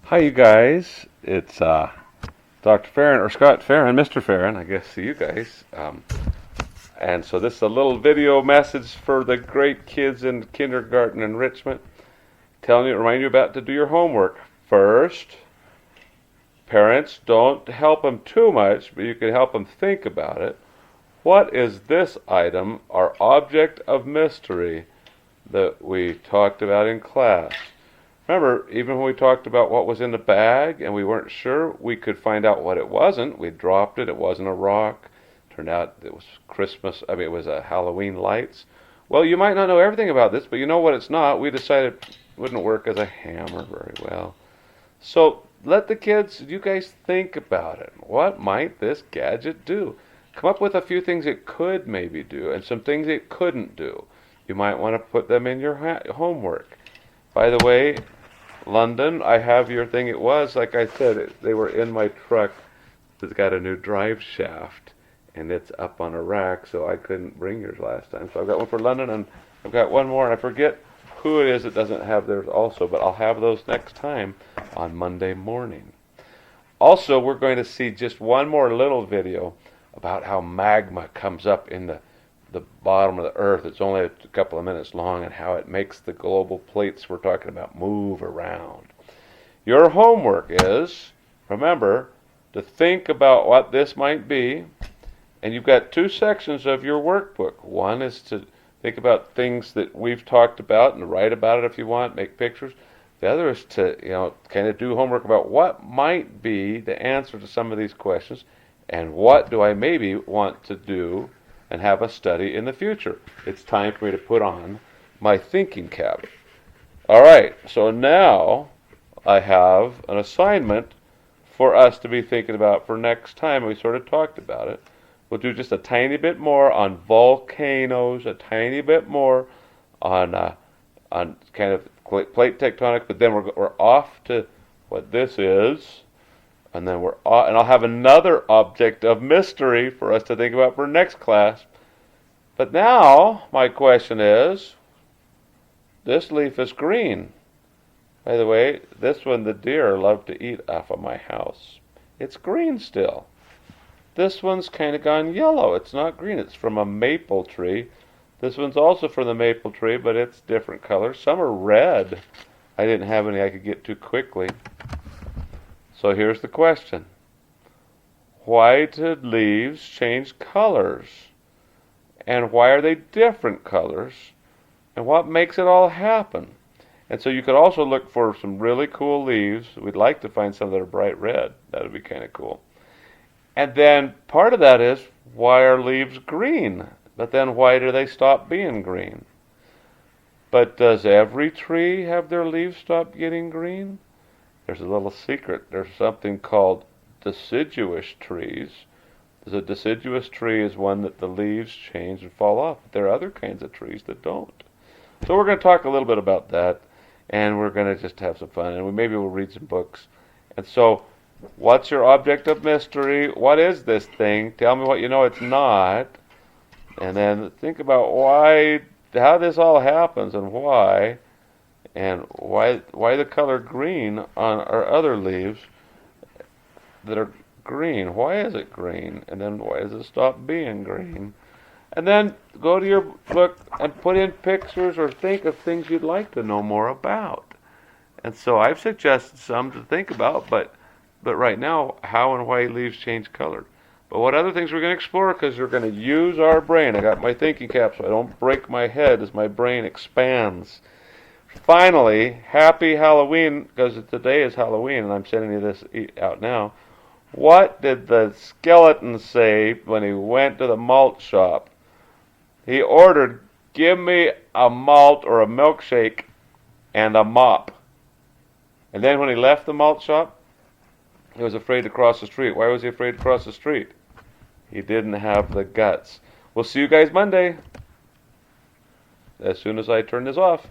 Hi, you guys. It's Dr. Farron, or Scott Farron, Mr. Farron, I guess, to you guys. And so this is a little video message for the great kids in kindergarten enrichment, remind you about to do your homework. First, parents, don't help them too much, but you can help them think about it. What is this item, our object of mystery, that we talked about in class? Remember, even when we talked about what was in the bag and we weren't sure, we could find out what it wasn't. We dropped it. It wasn't a rock. Turned out it was it was Halloween lights. Well, you might not know everything about this, but you know what it's not. We decided it wouldn't work as a hammer very well. So let the kids, you guys think about it. What might this gadget do? Come up with a few things it could maybe do and some things it couldn't do. You might want to put them in your homework. By the way, London, I have your thing. It was, like I said, they were in my truck. It's got a new drive shaft, and it's up on a rack, so I couldn't bring yours last time. So I've got one for London, and I've got one more, and I forget who it is that doesn't have theirs also, but I'll have those next time on Monday morning. Also, we're going to see just one more little video about how magma comes up in the bottom of the earth. It's only a couple of minutes long, and how it makes the global plates we're talking about move around. Your homework is, remember, to think about what this might be, and you've got two sections of your workbook. One is to think about things that we've talked about and write about it if you want, make pictures. The other is to, kind of do homework about what might be the answer to some of these questions, and what do I maybe want to do and have a study in the future. It's time for me to put on my thinking cap. All right, so now I have an assignment for us to be thinking about for next time. We sort of talked about it. We'll do just a tiny bit more on volcanoes, a tiny bit more on kind of plate tectonics, but then we're off to what this is. And then and I'll have another object of mystery for us to think about for next class. But now, my question is, this leaf is green. By the way, this one the deer love to eat off of my house. It's green still. This one's kind of gone yellow. It's not green. It's from a maple tree. This one's also from the maple tree, but it's different colors. Some are red. I didn't have any I could get to quickly. So here's the question. Why did leaves change colors? And why are they different colors? And what makes it all happen? And so you could also look for some really cool leaves. We'd like to find some that are bright red. That would be kind of cool. And then part of that is, why are leaves green? But then why do they stop being green? But does every tree have their leaves stop getting green? There's a little secret. There's something called deciduous trees. A deciduous tree is one that the leaves change and fall off. But there are other kinds of trees that don't. So we're going to talk a little bit about that, and we're going to just have some fun, and maybe we'll read some books. And so, what's your object of mystery? What is this thing? Tell me what you know it's not. And then think about how this all happens and why. And why the color green on our other leaves that are green? Why is it green? And then why does it stop being green? And then go to your book and put in pictures or think of things you'd like to know more about. And so I've suggested some to think about, but right now, how and why leaves change color. But what other things we're going to explore, because we're going to use our brain. I got my thinking cap so I don't break my head as my brain expands. Finally, happy Halloween, because today is Halloween, and I'm sending you this out now. What did the skeleton say when he went to the malt shop? He ordered, "Give me a malt or a milkshake and a mop." And then when he left the malt shop, he was afraid to cross the street. Why was he afraid to cross the street? He didn't have the guts. We'll see you guys Monday, as soon as I turn this off.